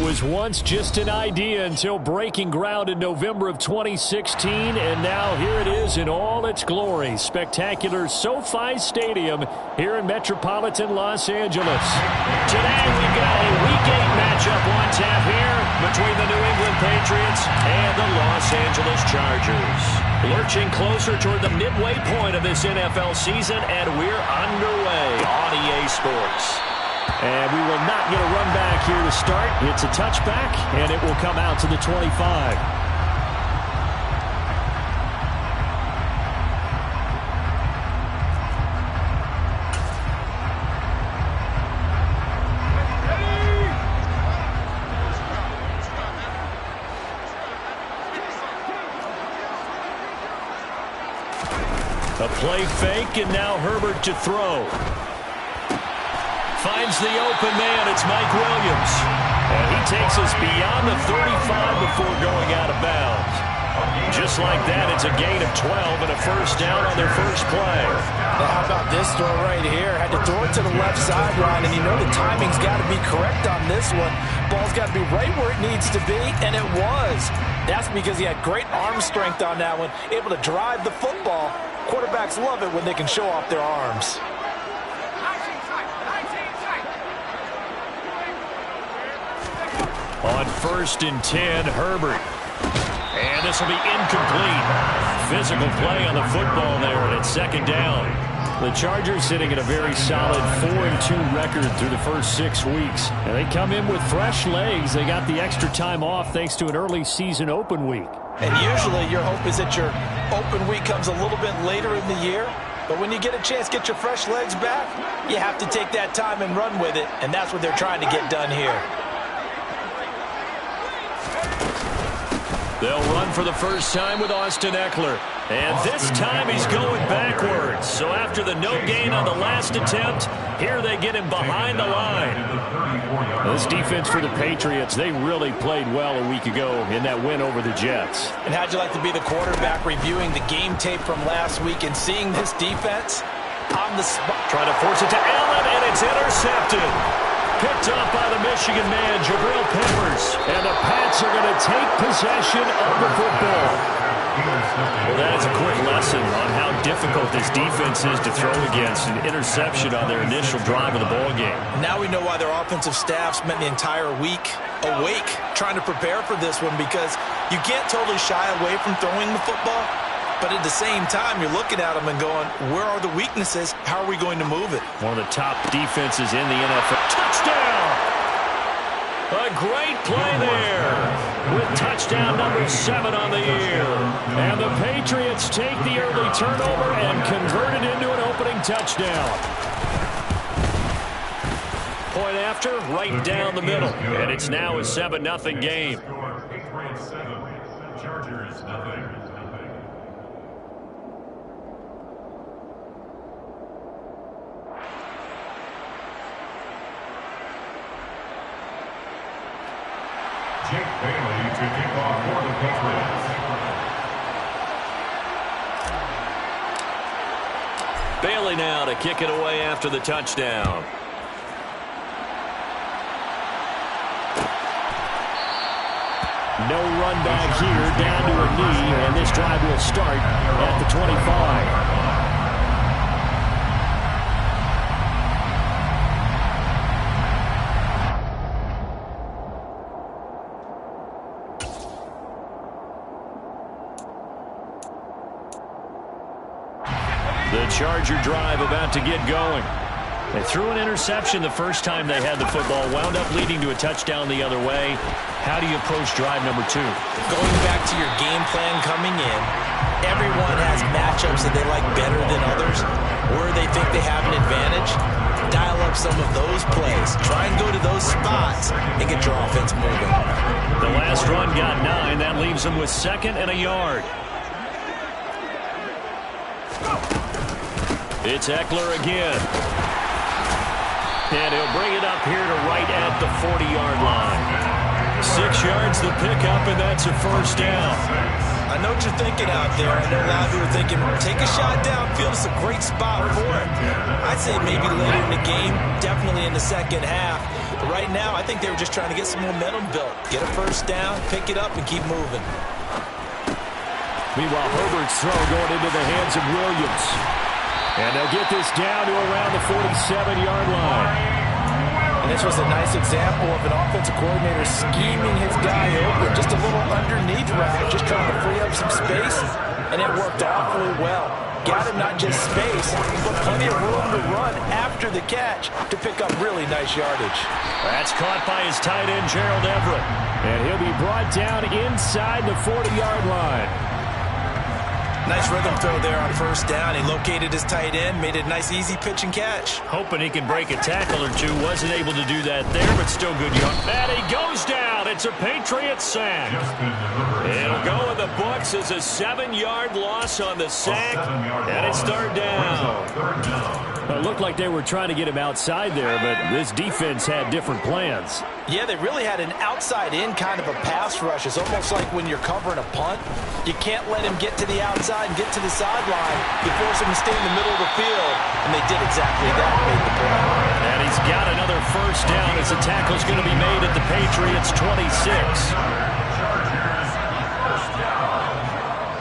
was once just an idea until breaking ground in November of 2016, and now here it is in all its glory. Spectacular SoFi Stadium here in metropolitan Los Angeles. Today we've got a Week 8 matchup on tap here between the New England Patriots and the Los Angeles Chargers. Lurching closer toward the midway point of this NFL season, and we're underway on EA Sports. And we will not get a run back here to start. It's a touchback, and it will come out to the 25. A play fake, and now Herbert to throw. Finds the open man. It's Mike Williams. And he takes us beyond the 35 before going out of bounds. Just like that, it's a gain of 12 and a first down on their first play. Now how about this throw right here? Had to throw it to the left sideline, and you know the timing's got to be correct on this one. Ball's got to be right where it needs to be, and it was. That's because he had great arm strength on that one, able to drive the football. Quarterbacks love it when they can show off their arms. On 1st and 10, Herbert. And this will be incomplete. Physical play on the football there, and it's 2nd down. The Chargers sitting at a very solid 4-2 record through the first 6 weeks. And they come in with fresh legs. They got the extra time off thanks to an early season open week. And usually your hope is that your open week comes a little bit later in the year. But when you get a chance to get your fresh legs back, you have to take that time and run with it. And that's what they're trying to get done here. They'll run for the first time with Austin Eckler. And this time he's going backwards. So after the no gain on the last attempt, here they get him behind the line. This defense for the Patriots, they really played well a week ago in that win over the Jets. And how'd you like to be the quarterback reviewing the game tape from last week and seeing this defense on the spot? Trying to force it to Allen, and it's intercepted. Picked up by the Michigan man, Jabril Peppers. And the Pats are going to take possession of the football. Well, that is a quick lesson on how difficult this defense is to throw against. An interception on their initial drive of the ballgame. Now we know why their offensive staff spent the entire week awake trying to prepare for this one, because you can't totally shy away from throwing the football. But at the same time, you're looking at them and going, where are the weaknesses? How are we going to move it? One of the top defenses in the NFL. Touchdown! A great play there with touchdown number 7 on the year. And the Patriots take the early turnover and convert it into an opening touchdown. Point after, right down the middle. And it's now a 7-0 game. Chargers, nothing. Jake Bailey to kick off for the Patriots. Bailey now to kick it away after the touchdown. No run back here, down to a knee, and this drive will start at the 25. The Charger drive about to get going. They threw an interception the first time they had the football, wound up leading to a touchdown the other way. How do you approach drive number 2? Going back to your game plan coming in, everyone has matchups that they like better than others, where they think they have an advantage. Dial up some of those plays. Try and go to those spots and get your offense moving. The last run got 9. That leaves them with 2nd and a yard. It's Eckler again. And he'll bring it up here to right at the 40-yard line. 6 yards the pickup, and that's a first down. I know what you're thinking out there. I know a lot of you are thinking, take a shot downfield. It's a great spot for it. I'd say maybe later in the game, definitely in the second half. But right now, I think they were just trying to get some momentum built. Get a first down, pick it up, and keep moving. Meanwhile, Herbert's throw going into the hands of Williams. And they'll get this down to around the 47-yard line. And this was a nice example of an offensive coordinator scheming his guy open. Just a little underneath route, just trying to free up some space, and it worked awfully well. Got him not just space, but plenty of room to run after the catch to pick up really nice yardage. That's caught by his tight end, Gerald Everett. And he'll be brought down inside the 40-yard line. Nice rhythm throw there on first down. He located his tight end, made it a nice easy pitch and catch. Hoping he can break a tackle or two. Wasn't able to do that there, but still good yard. And he goes down. It's a Patriot sack. It'll go in the books as a 7-yard loss on the sack. And it's third down. It looked like they were trying to get him outside there, but this defense had different plans. Yeah, they really had an outside-in kind of a pass rush. It's almost like when you're covering a punt. You can't let him get to the outside and get to the sideline. You force him to stay in the middle of the field, and they did exactly that and made the play. And he's got another first down as the tackle's going to be made at the Patriots' 26.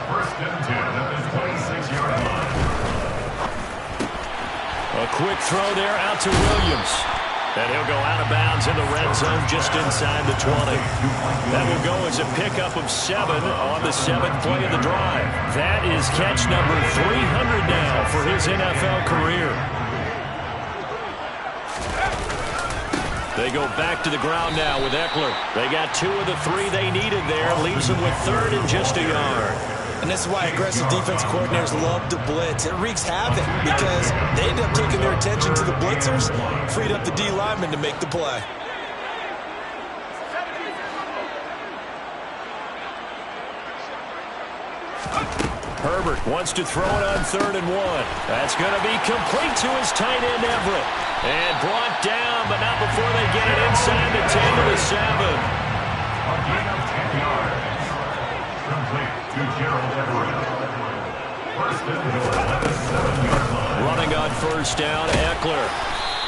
First and 10 at the 26-yard line. A quick throw there out to Williams. And he'll go out of bounds in the red zone just inside the 20. That will go as a pickup of 7 on the 7th play of the drive. That is catch number 300 now for his NFL career. They go back to the ground now with Eckler. They got 2 of the 3 they needed there. Leaves them with 3rd and just a yard. And this is why aggressive defense coordinators love to blitz. It wreaks havoc because they end up taking their attention to the blitzers, freed up the D lineman to make the play. Herbert wants to throw it on 3rd and 1. That's going to be complete to his tight end, Everett. And brought down, but not before they get it inside the 10 to the 7. A gain of 10 yards. Complete to Gerald Everett. First and goal at the 7-yard line. Running on first down, Eckler.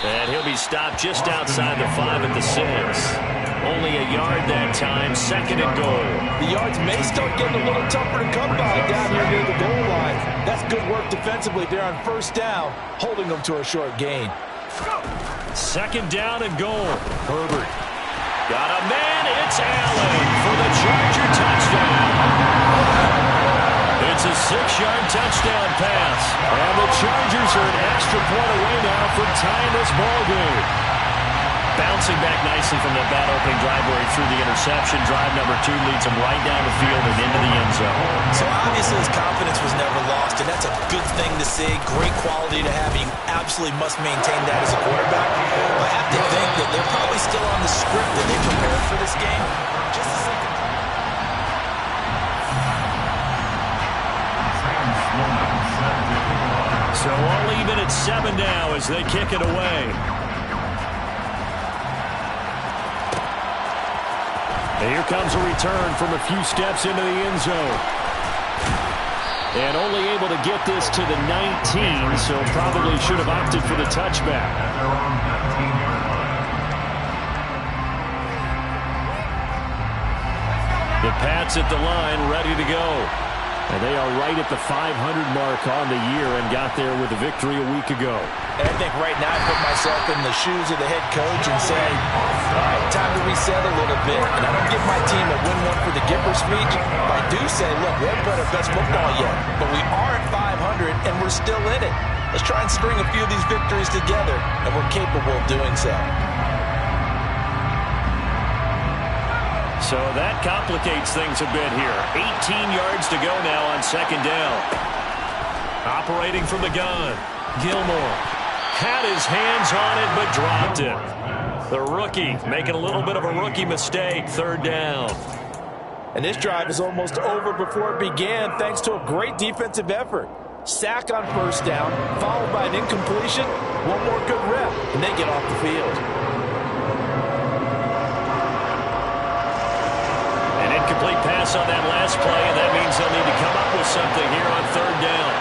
And he'll be stopped just outside the 5 at the 6. Only a yard that time, 2nd and goal. The yards may start getting a little tougher to come by down here near the goal line. That's good work defensively there on first down, holding them to a short gain. 2nd down and goal. Herbert. Got a man, it's Allen for the Charger touchdown. It's a 6-yard touchdown pass. And the Chargers are an extra point away now from tying this ball game. Bouncing back nicely from that bad opening drive where he threw the interception. Drive number 2 leads him right down the field and into the end zone. So obviously his confidence was never lost, and that's a good thing to see. Great quality to have. You absolutely must maintain that as a quarterback. I have to think that they're probably still on the script that they prepared for this game. Just a second. So all even at 7 now as they kick it away. And here comes a return from a few steps into the end zone. And only able to get this to the 19, so probably should have opted for the touchback. The Pats at the line, ready to go. And they are right at the 500 mark on the year and got there with a victory a week ago. And I think right now I put myself in the shoes of the head coach and say, all right, time to reset a little bit. And I don't give my team a win one for the Gipper speech. But I do say, look, we haven't played our best football yet. But we are at 500 and we're still in it. Let's try and string a few of these victories together. And we're capable of doing so. So that complicates things a bit here. 18 yards to go now on 2nd down. Operating from the gun. Gilmore had his hands on it but dropped it. The rookie making a little bit of a rookie mistake. 3rd down. And this drive is almost over before it began thanks to a great defensive effort. Sack on first down, followed by an incompletion. One more good rep, and they get off the field. Complete pass on that last play, and that means they'll need to come up with something here on third down.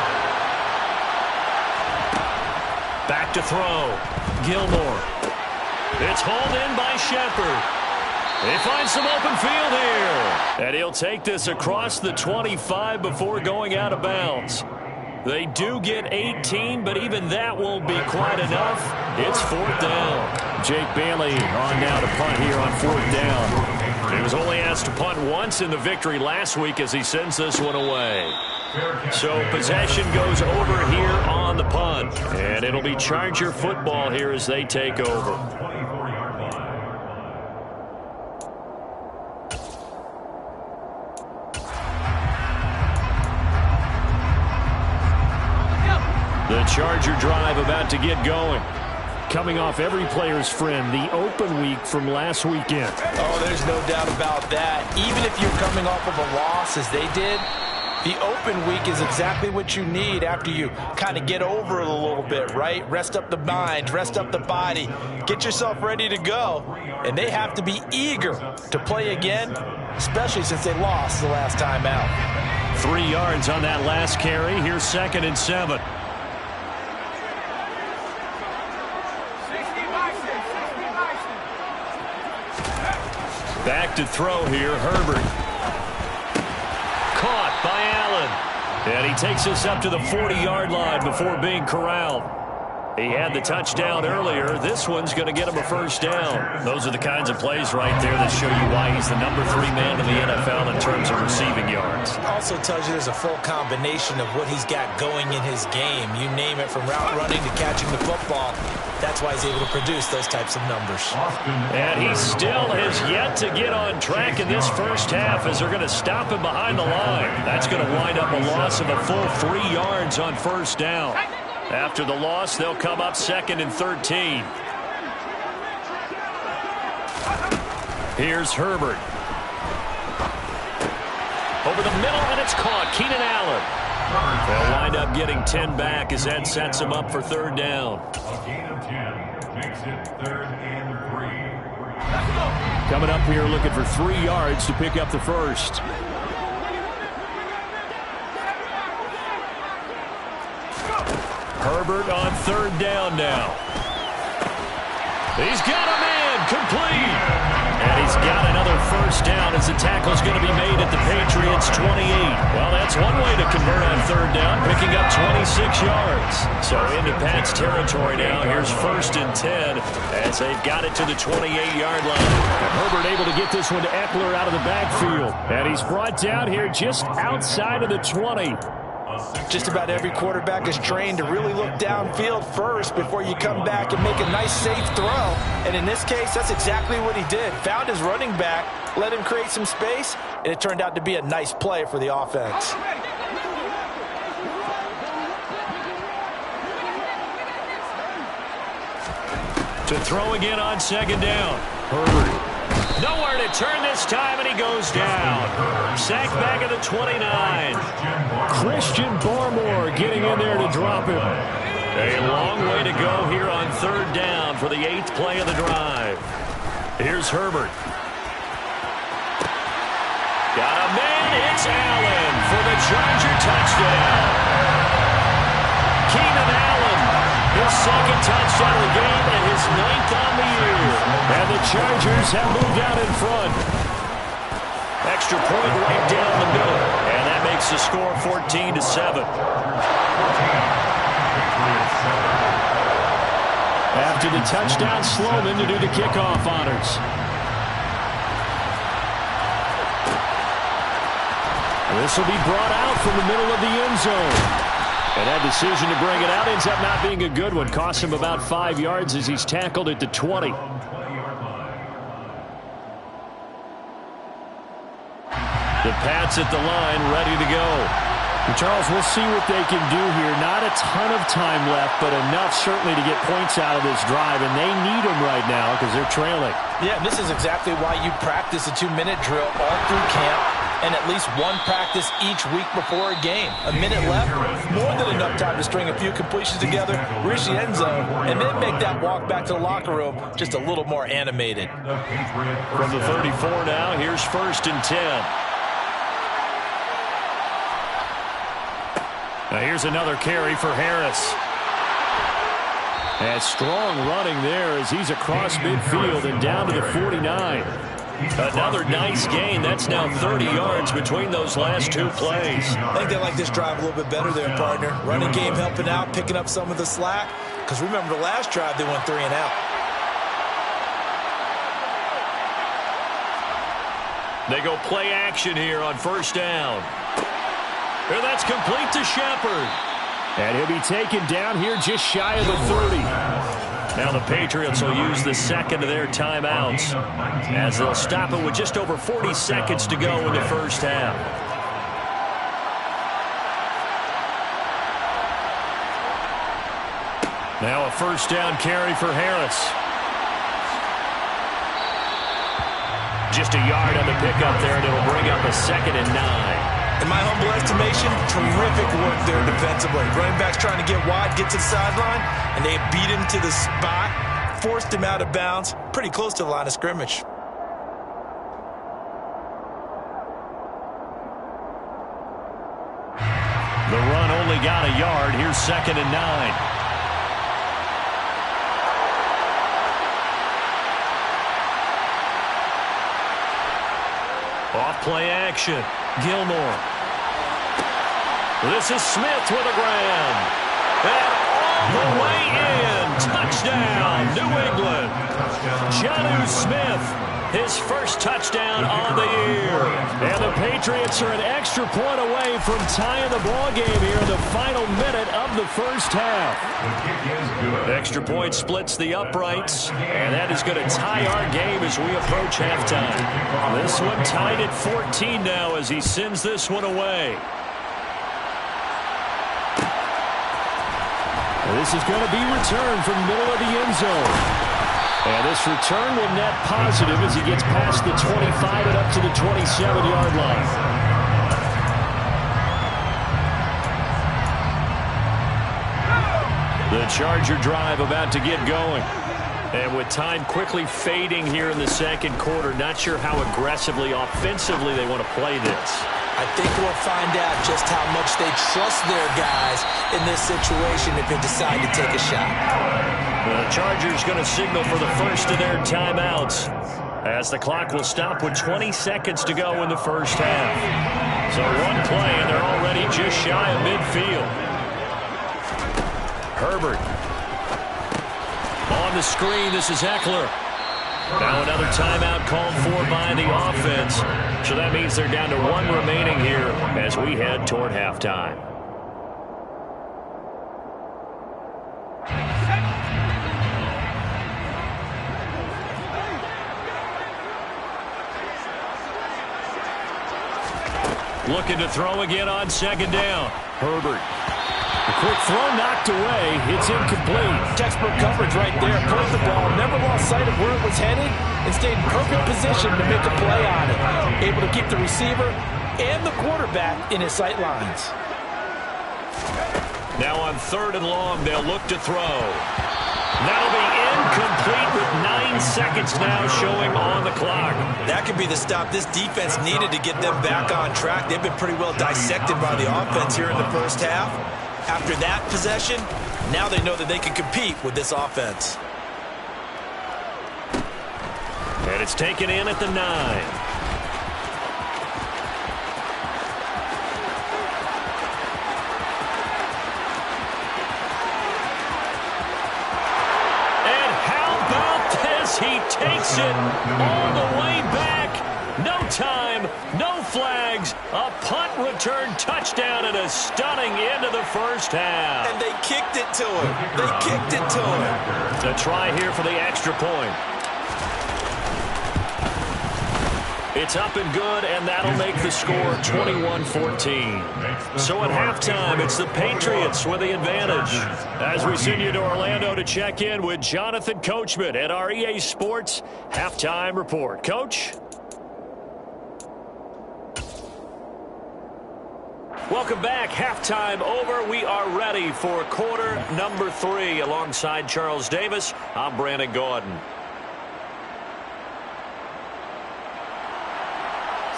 Back to throw. Gilmore. It's hauled in by Shepard. They find some open field here. And he'll take this across the 25 before going out of bounds. They do get 18, but even that won't be quite enough. It's fourth down. Jake Bailey on now to punt here on fourth down. He was only asked to punt once in the victory last week as he sends this one away. So possession goes over here on the punt. And it'll be Charger football here as they take over. The Charger drive about to get going. Coming off every player's friend, the open week from last weekend. Oh, there's no doubt about that. Even if you're coming off of a loss as they did, the open week is exactly what you need after you kind of get over it a little bit, right? Rest up the mind, rest up the body, get yourself ready to go. And they have to be eager to play again, especially since they lost the last time out. 3 yards on that last carry. Here's 2nd and 7. Back to throw here, Herbert. Caught by Allen. And he takes us up to the 40-yard line before being corralled. He had the touchdown earlier. This one's going to get him a first down. Those are the kinds of plays right there that show you why he's the number 3 man in the NFL in terms of receiving yards. Also tells you there's a full combination of what he's got going in his game. You name it, from route running to catching the football. That's why he's able to produce those types of numbers. And he still has yet to get on track in this first half as they're going to stop him behind the line. That's going to wind up a loss of a full 3 yards on first down. After the loss, they'll come up 2nd and 13. Here's Herbert. Over the middle, and it's caught. Keenan Allen. They'll wind up getting 10 back as that sets him up for third down. A gain of 10 makes it 3rd and 3. Coming up here looking for 3 yards to pick up the first. Herbert on third down now. He's got a man, complete. And he's got another first down as the tackle's going to be made at the Patriots' 28. Well, that's one way to convert on third down, picking up 26 yards. So into Pat's territory now. Here's 1st and 10 as they've got it to the 28-yard line. And Herbert able to get this one to Eckler out of the backfield. And he's brought down here just outside of the 20. Just about every quarterback is trained to really look downfield first before you come back and make a nice, safe throw. And in this case, that's exactly what he did. Found his running back, let him create some space, and it turned out to be a nice play for the offense. To throw again on 2nd down. Herbert. Nowhere to turn this time, and he goes down. Sacked back at the 29. Christian Barmore getting in there to drop him. A long way to go here on third down for the 8th play of the drive. Here's Herbert. Got a man. It's Allen for the Charger touchdown. Keenan Allen, his 2nd touchdown of the game and his 9th on the year. And the Chargers have moved out in front. Extra point right down the middle. And that makes the score 14-7. After the touchdown, Sloman to do the kickoff honors. This will be brought out from the middle of the end zone. And that decision to bring it out ends up not being a good one. Costs him about 5 yards as he's tackled at the 20. The Pats at the line, ready to go. And Charles, we'll see what they can do here. Not a ton of time left, but enough certainly to get points out of this drive. And they need them right now because they're trailing. Yeah, this is exactly why you practice a 2-minute drill all through camp. And at least one practice each week before a game. A minute left, more than enough time to string a few completions together, reach the end zone, and then make that walk back to the locker room just a little more animated. From the 34 now, here's 1st and 10. Now here's another carry for Harris. And strong running there as he's across midfield and down to the 49. Another nice gain. That's now 30 yards between those last two plays. I think they like this drive a little bit better there, partner. Running game helping out, picking up some of the slack. Because remember the last drive, they went 3 and out. They go play action here on first down. And that's complete to Shepard. And he'll be taken down here just shy of the 30. Now the Patriots will use the second of their timeouts as they'll stop it with just over 40 seconds to go in the first half. Now a first down carry for Harris. Just a yard on the pickup there, and it'll bring up a 2nd and 9. In my humble estimation, terrific work there defensively. Running back's trying to get wide, get to the sideline, and they beat him to the spot, forced him out of bounds, pretty close to the line of scrimmage. The run only got a yard. Here's 2nd and 9. Off play action. Gilmore. This is Smith with a grab. And all the way in. Touchdown, New England. Jonnu Smith, his first touchdown on the year. And the Patriots are an extra point away from tying the ball game here in the final minute of the first half. Extra point splits the uprights, and that is going to tie our game as we approach halftime. This one tied at 14 now as he sends this one away. This is going to be returned from the middle of the end zone. And this return will net positive as he gets past the 25 and up to the 27-yard line. The Charger drive about to get going. And with time quickly fading here in the second quarter, not sure how aggressively, offensively they want to play this. I think we'll find out just how much they trust their guys in this situation if they decide to take a shot. The Chargers going to signal for the first of their timeouts as the clock will stop with 20 seconds to go in the first half. So one play and they're already just shy of midfield. Herbert. On the screen, this is Eckler. Now another timeout called for by the offense. So that means they're down to one remaining here as we head toward halftime. Looking to throw again on second down. Herbert. The quick throw knocked away. It's incomplete. Textbook coverage right there. Pulled the ball, never lost sight of where it was headed, and stayed in perfect position to make a play on it. Able to keep the receiver and the quarterback in his sight lines. Now on 3rd and long, they'll look to throw. That'll be incomplete with 9 seconds now showing on the clock. That could be the stop this defense needed to get them back on track. They've been pretty well dissected by the offense here in the first half. After that possession, now they know that they can compete with this offense. And it's taken in at the 9. And how about this? He takes it all the way back. No time, no flags, a punt return touchdown and a stunning end of the first half. And they kicked it to him. They kicked it to him. The try here for the extra point. It's up and good, and that'll make the score 21-14. So at halftime, it's the Patriots with the advantage. As we send you to Orlando to check in with Jonathan Coachman at our EA Sports Halftime Report. Coach? Welcome back. Halftime over. We are ready for quarter number 3. Alongside Charles Davis, I'm Brandon Gordon.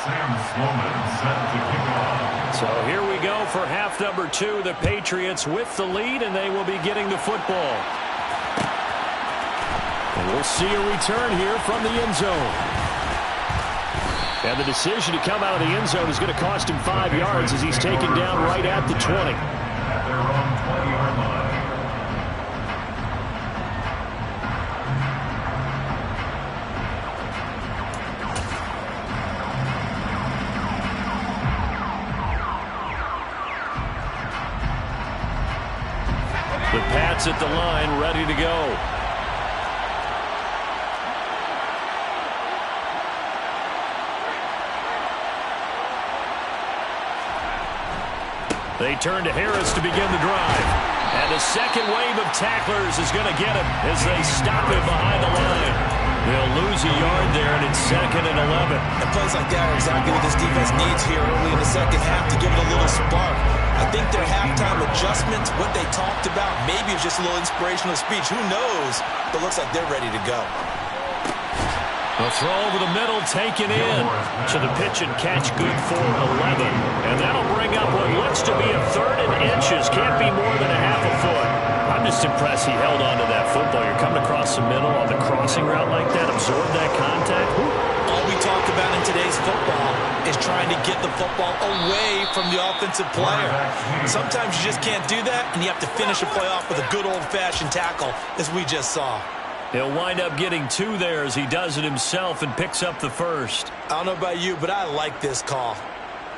Sam Sloman set to kick off. So here we go for half number 2. The Patriots with the lead, and they will be getting the football. And we'll see a return here from the end zone. And the decision to come out of the end zone is going to cost him 5 yards as he's taken down right at the 20. At their own 20-yard line. The Pats at the line, ready to go. They turn to Harris to begin the drive. And the second wave of tacklers is going to get him as they stop him behind the line. They'll lose a yard there, and it's 2nd and 11. And plays like that are exactly what this defense needs here early in the second half to give it a little spark. I think their halftime adjustments, what they talked about, maybe it's just a little inspirational speech. Who knows? But looks like they're ready to go. The throw over the middle, taken in. So the pitch and catch good for 11. And that'll bring up what looks to be a 3rd and inches. Can't be more than a half a foot. I'm just impressed he held on to that football. You're coming across the middle on the crossing route like that, absorb that contact. All we talk about in today's football is trying to get the football away from the offensive player. Sometimes you just can't do that, and you have to finish a play off with a good old-fashioned tackle, as we just saw. He'll wind up getting 2 there as he does it himself and picks up the first. I don't know about you, but I like this call.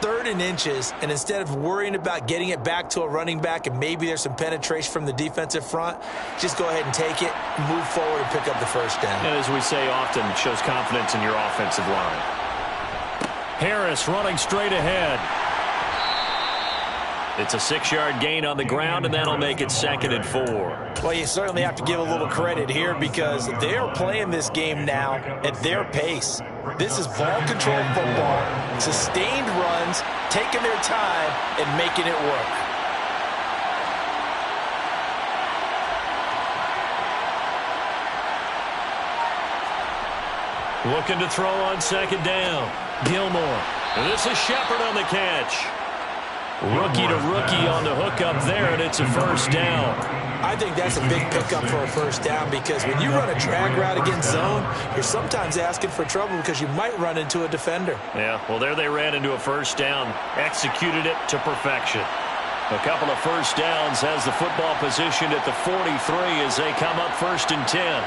3rd and inches, and instead of worrying about getting it back to a running back and maybe there's some penetration from the defensive front, just go ahead and take it, move forward, and pick up the first down. And as we say often, it shows confidence in your offensive line. Harris running straight ahead. It's a 6-yard gain on the ground, and that'll make it 2nd and 4. Well, you certainly have to give a little credit here because they are playing this game now at their pace. This is ball control football, sustained runs, taking their time, and making it work. Looking to throw on 2nd down. Gilmore. And this is Shepard on the catch. Rookie to rookie on the hook up there, and it's a first down. I think that's a big pickup for a first down because when you run a drag route against zone, you're sometimes asking for trouble because you might run into a defender. Yeah, well, there they ran into a first down, executed it to perfection. A couple of first downs has the football positioned at the 43 as they come up 1st and 10.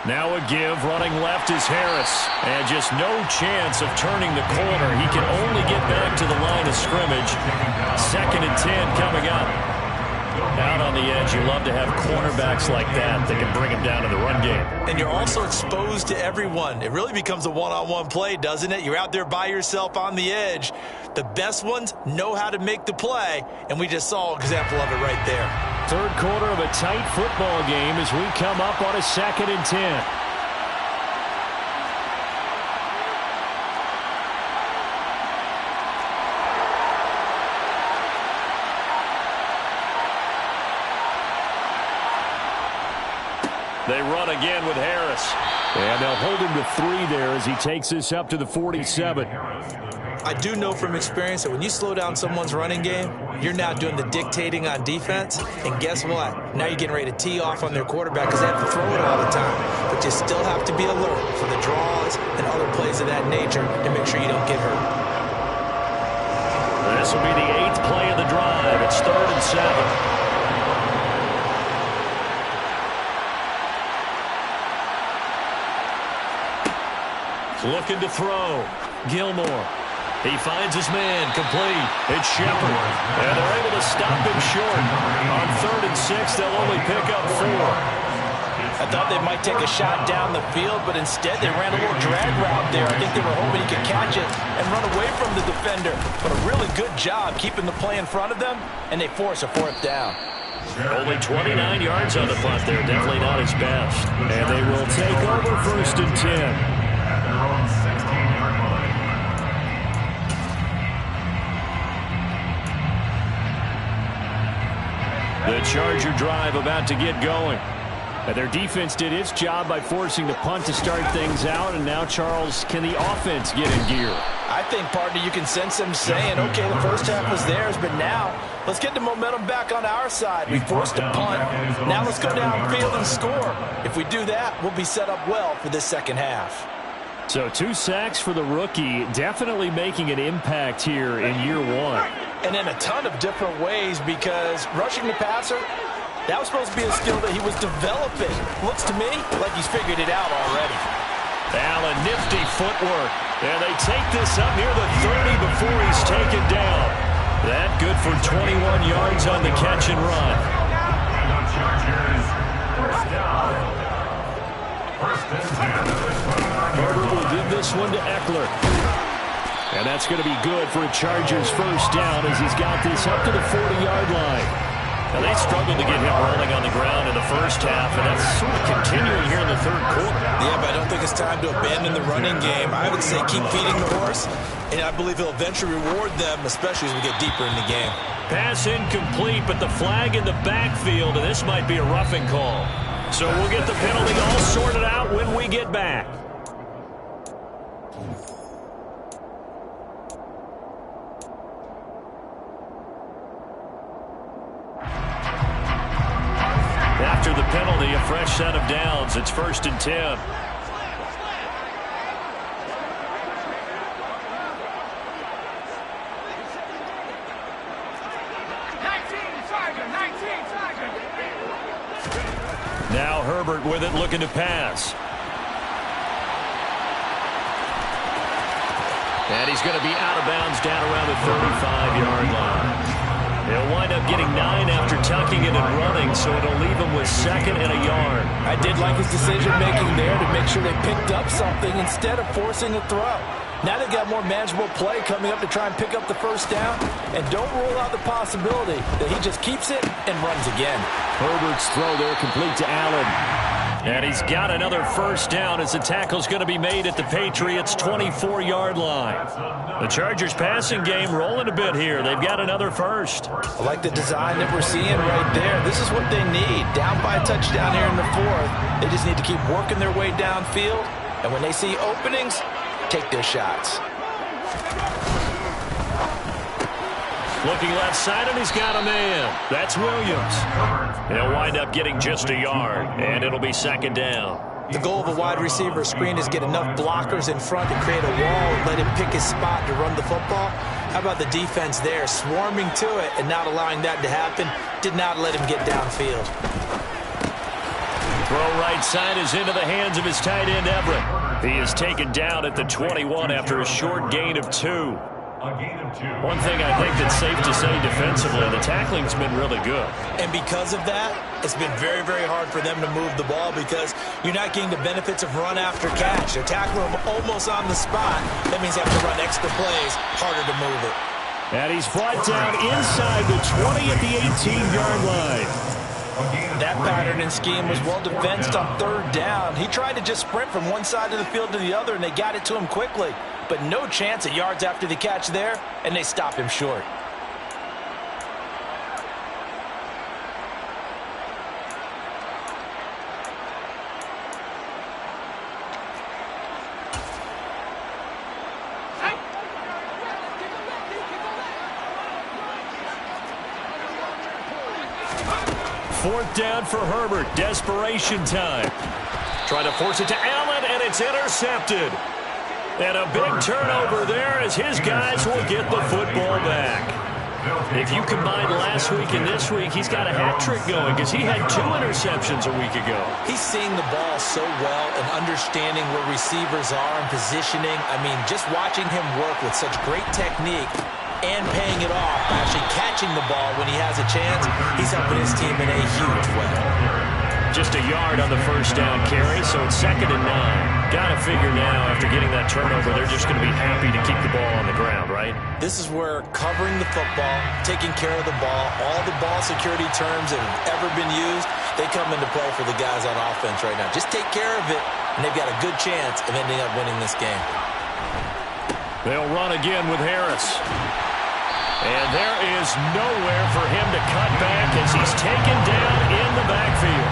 Now a give, running left is Harris. And just no chance of turning the corner. He can only get back to the line of scrimmage. 2nd and 10 coming up. Out on the edge, you love to have cornerbacks like that can bring him down to the run game. And you're also exposed to everyone. It really becomes a one-on-one play, doesn't it? You're out there by yourself on the edge. The best ones know how to make the play, and we just saw an example of it right there. 3rd quarter of a tight football game as we come up on a 2nd and 10. They run again with Harris. And they'll hold him to 3 there as he takes this up to the 47. I do know from experience that when you slow down someone's running game, you're now doing the dictating on defense. And guess what? Now you're getting ready to tee off on their quarterback because they have to throw it all the time. But you still have to be alert for the draws and other plays of that nature to make sure you don't get hurt. This will be the 8th play of the drive. It's 3rd and 7. Looking to throw. Gilmore. He finds his man. Complete. It's Shepard. And they're able to stop him short. On 3rd and 6, they'll only pick up 4. I thought they might take a shot down the field, but instead they ran a little drag route there. I think they were hoping he could catch it and run away from the defender. But a really good job keeping the play in front of them, and they force a 4th down. Only 29 yards on the punt there. Definitely not his best. And they will take over 1st and 10. At their own 16-yard line. The The Charger drive about to get going. Their defense did its job by forcing the punt to start things out, and now, Charles, can the offense get in gear? I think, partner, you can sense them saying, okay, the first half was theirs, but now let's get the momentum back on our side. We forced a punt. Now let's go downfield and score. If we do that, we'll be set up well for this second half. So 2 sacks for the rookie, definitely making an impact here in year one. And in a ton of different ways, because rushing the passer, that was supposed to be a skill that he was developing. Looks to me like he's figured it out already. Allen, nifty footwork. And they take this up near the 30 before he's taken down. That good for 21 yards on the catch and run. And the Chargers, first down. First and 10. Herbert will give this one to Eckler. And that's going to be good for a Chargers first down as he's got this up to the 40-yard line. Now, they struggled to get him rolling on the ground in the first half, and that's sort of continuing here in the third quarter. Yeah, but I don't think it's time to abandon the running game. I would say keep feeding the horse, and I believe he'll eventually reward them, especially as we get deeper in the game. Pass incomplete, but the flag in the backfield, and this might be a roughing call. So we'll get the penalty all sorted out when we get back. After the penalty, a fresh set of downs. It's first and 10. 19, Tiger. Now Herbert with it, looking to pass. And he's going to be out of bounds down around the 35-yard line. He'll wind up getting 9 after tucking it and running, so it'll leave him with second and a yard. I did like his decision-making there to make sure they picked up something instead of forcing a throw. Now they've got more manageable play coming up to try and pick up the first down. And don't rule out the possibility that he just keeps it and runs again. Herbert's throw there complete to Allen. And he's got another first down as the tackle's going to be made at the Patriots' 24-yard line. The Chargers passing game rolling a bit here. They've got another first. I like the design that we're seeing right there. This is what they need. Down by a touchdown here in the fourth. They just need to keep working their way downfield. And when they see openings, take their shots. Looking left side, and he's got a man. That's Williams. He'll wind up getting just a yard, and it'll be second down. The goal of a wide receiver screen is get enough blockers in front to create a wall and let him pick his spot to run the football. How about the defense there, swarming to it and not allowing that to happen? Did not let him get downfield. Throw right side is into the hands of his tight end, Everett. He is taken down at the 21 after a short gain of 2. One thing I think that's safe to say defensively, the tackling's been really good. And because of that, it's been very, very hard for them to move the ball because you're not getting the benefits of run after catch. They're tackling them almost on the spot. That means they have to run extra plays, harder to move it. And he's brought down inside the 20 at the 18-yard line. That pattern and scheme was well defensed on third down. He tried to just sprint from one side of the field to the other, and they got it to him quickly. But no chance at yards after the catch there, and they stopped him short. Fourth down for Herbert. Desperation time. Trying to force it to Allen, and it's intercepted. And a big turnover there as his guys will get the football back. If you combine last week and this week, he's got a hat trick going because he had 2 interceptions a week ago. He's seeing the ball so well and understanding where receivers are and positioning. I mean, just watching him work with such great technique and paying it off, actually catching the ball when he has a chance, he's helping his team in a huge way. Just a yard on the first down carry, so it's second and 9. Got to figure now, after getting that turnover, they're just going to be happy to keep the ball on the ground, right? This is where covering the football, taking care of the ball, all the ball security terms that have ever been used, they come into play for the guys on offense right now. Just take care of it, and they've got a good chance of ending up winning this game. They'll run again with Harris. And there is nowhere for him to cut back as he's taken down in the backfield.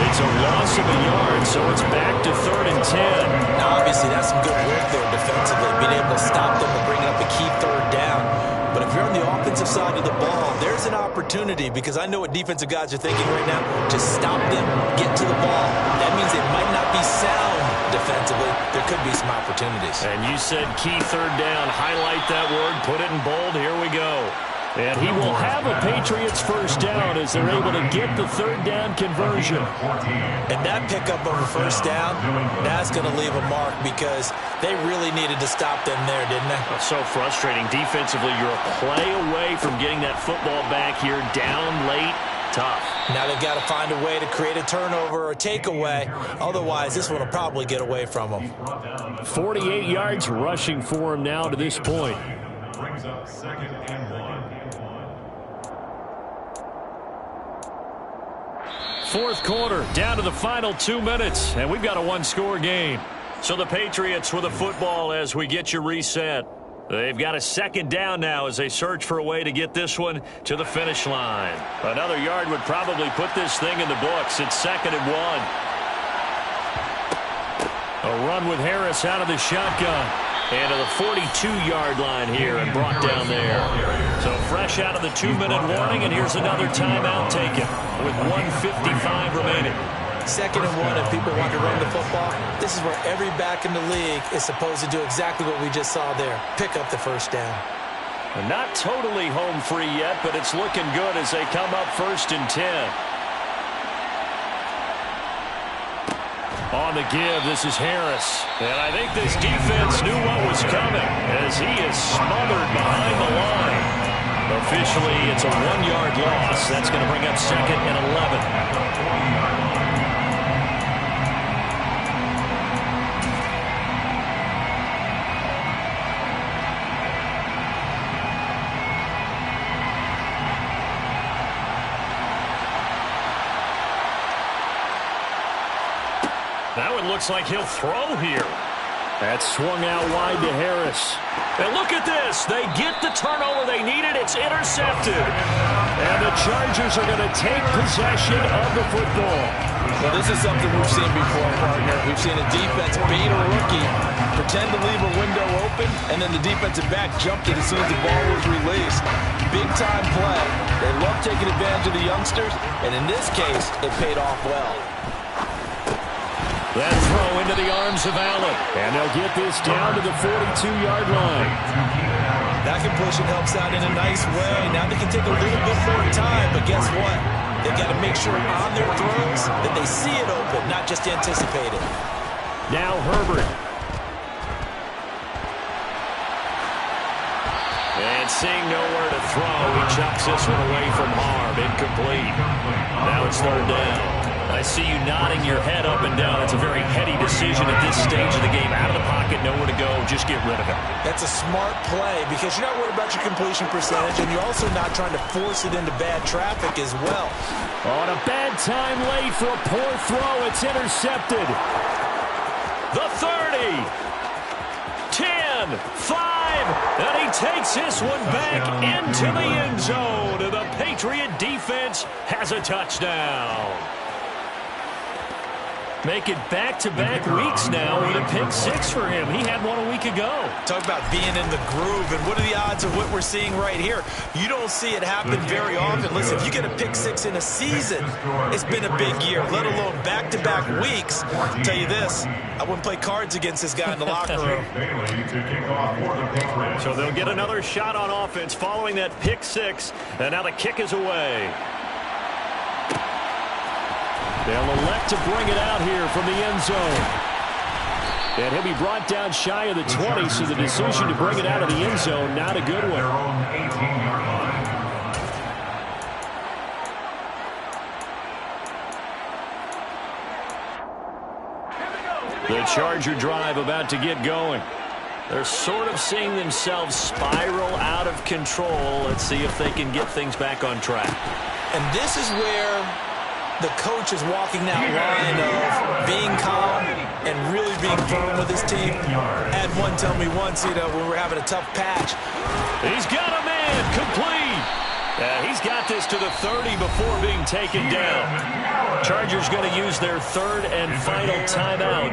It's a loss of a yard, so it's back to 3rd and 10. Now, obviously, that's some good work there defensively, being able to stop them and bring up a key 3rd down. But if you're on the offensive side of the ball, there's an opportunity, because I know what defensive guys are thinking right now. Just stop them, get to the ball. That means they might not be sound defensively. There could be some opportunities. And you said key 3rd down. Highlight that word. Put it in bold. Here we go. And he will have a Patriots 1st down as they're able to get the 3rd down conversion. And that pickup of a 1st down, that's going to leave a mark, because they really needed to stop them there, didn't they? It's so frustrating. Defensively, you're a play away from getting that football back here, down late. Tough. Now they've got to find a way to create a turnover or a takeaway. Otherwise, this one will probably get away from them. 48 yards rushing for him now to this point. Brings up 2nd and 1. 4th quarter, down to the final 2 minutes, and we've got a 1-score game. So the Patriots with the football as we get you reset. They've got a 2nd down now as they search for a way to get this one to the finish line. Another yard would probably put this thing in the books. It's 2nd and 1. A run with Harris out of the shotgun. And to the 42-yard line here and brought down there. So fresh out of the 2-minute warning, and here's another timeout taken with 1:55 remaining. 2nd and 1, if people want to run the football, this is where every back in the league is supposed to do exactly what we just saw there. Pick up the 1st down. And not totally home free yet, but it's looking good as they come up 1st and 10. On the give, this is Harris. And I think this defense knew what was coming as he is smothered behind the line. Officially, it's a 1-yard loss. That's going to bring up 2nd and 11. Now it looks like he'll throw here. That's swung out wide to Harris. And look at this. They get the turnover they needed. It's intercepted. And the Chargers are going to take possession of the football. Well, this is something we've seen before, partner. We've seen a defense bait a rookie, pretend to leave a window open, and then the defensive back jumped it as soon as the ball was released. Big-time play. They love taking advantage of the youngsters, and in this case, it paid off well. That throw into the arms of Allen. And they'll get this down to the 42-yard line. That completion helps out in a nice way. Now they can take a little bit more time, but guess what? They've got to make sure on their throws that they see it open, not just anticipate it. Now Herbert. And seeing nowhere to throw, he chucks this one away from Harb. Incomplete. Now it's 3rd down. I see you nodding your head up and down. It's a very heady decision at this stage of the game. Out of the pocket, nowhere to go. Just get rid of it. That's a smart play because you're not worried about your completion percentage, and you're also not trying to force it into bad traffic as well. On a bad time late for a poor throw. It's intercepted. The 30. 10, 5, and he takes this one back into the end zone. And the Patriot defense has a touchdown. Make it back-to-back weeks now with a pick-6 for him. He had one a week ago. Talk about being in the groove, and what are the odds of what we're seeing right here? You don't see it happen very often. Listen, if you get a pick-6 in a season, it's been a big year, let alone back-to-back weeks. I'll tell you this, I wouldn't play cards against this guy in the locker room. So they'll get another shot on offense following that pick-6, and now the kick is away. They'll elect to bring it out here from the end zone. And he'll be brought down shy of the 20, so the decision to bring it out of the end zone, not a good one. The Charger drive about to get going. They're sort of seeing themselves spiral out of control. Let's see if they can get things back on track. And this is where the coach is walking that line of being calm and really being firm with his team. Had one tell me once, when we're having a tough patch. He's got a man, complete. He's got this to the 30 before being taken down. Chargers going to use their third and final timeout,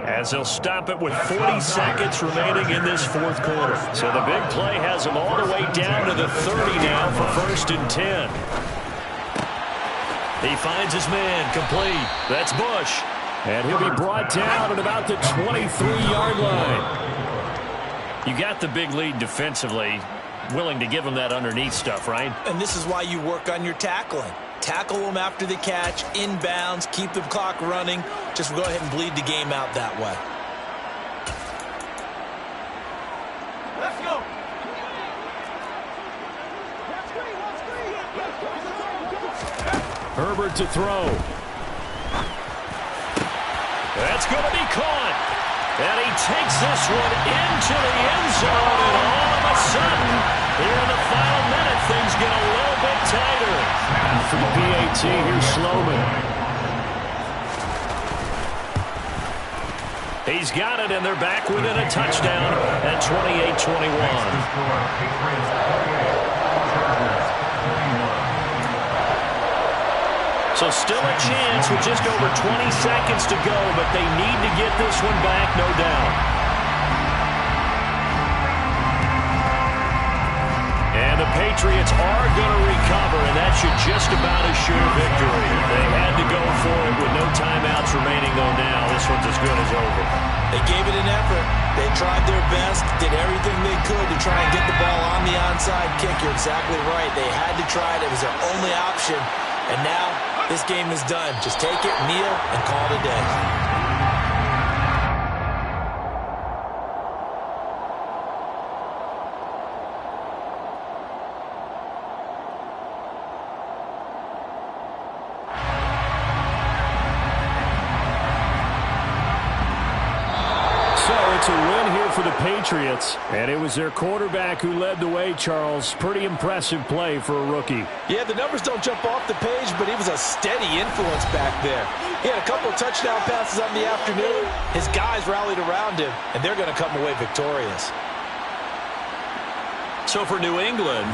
as they'll stop it with 40 seconds remaining in this fourth quarter. So the big play has them all the way down to the 30 now for 1st and 10. He finds his man, complete. That's Bush. And he'll be brought down at about the 23-yard line. You got the big lead defensively. Willing to give him that underneath stuff, right? And this is why you work on your tackling. Tackle them after the catch, inbounds, keep the clock running. Just go ahead and bleed the game out that way. Let's go. Herbert to throw. That's going to be caught. And he takes this one into the end zone. And all of a sudden, here in the final minute, things get a little bit tighter. And for the PAT, here's Sloman. He's got it, and they're back within a touchdown at 28-21. So still a chance with just over 20 seconds to go, but they need to get this one back, no doubt. And the Patriots are going to recover, and that should just about assure victory. They had to go for it with no timeouts remaining, though now this one's as good as over. They gave it an effort. They tried their best, did everything they could to try and get the ball on the onside kick. You're exactly right. They had to try it. It was their only option. And now this game is done. Just take it, kneel, and call it a day. It's a win here for the Patriots, and it was their quarterback who led the way, Charles. Pretty impressive play for a rookie. Yeah, the numbers don't jump off the page, but he was a steady influence back there. He had a couple of touchdown passes on the afternoon. His guys rallied around him, and they're going to come away victorious. So for New England,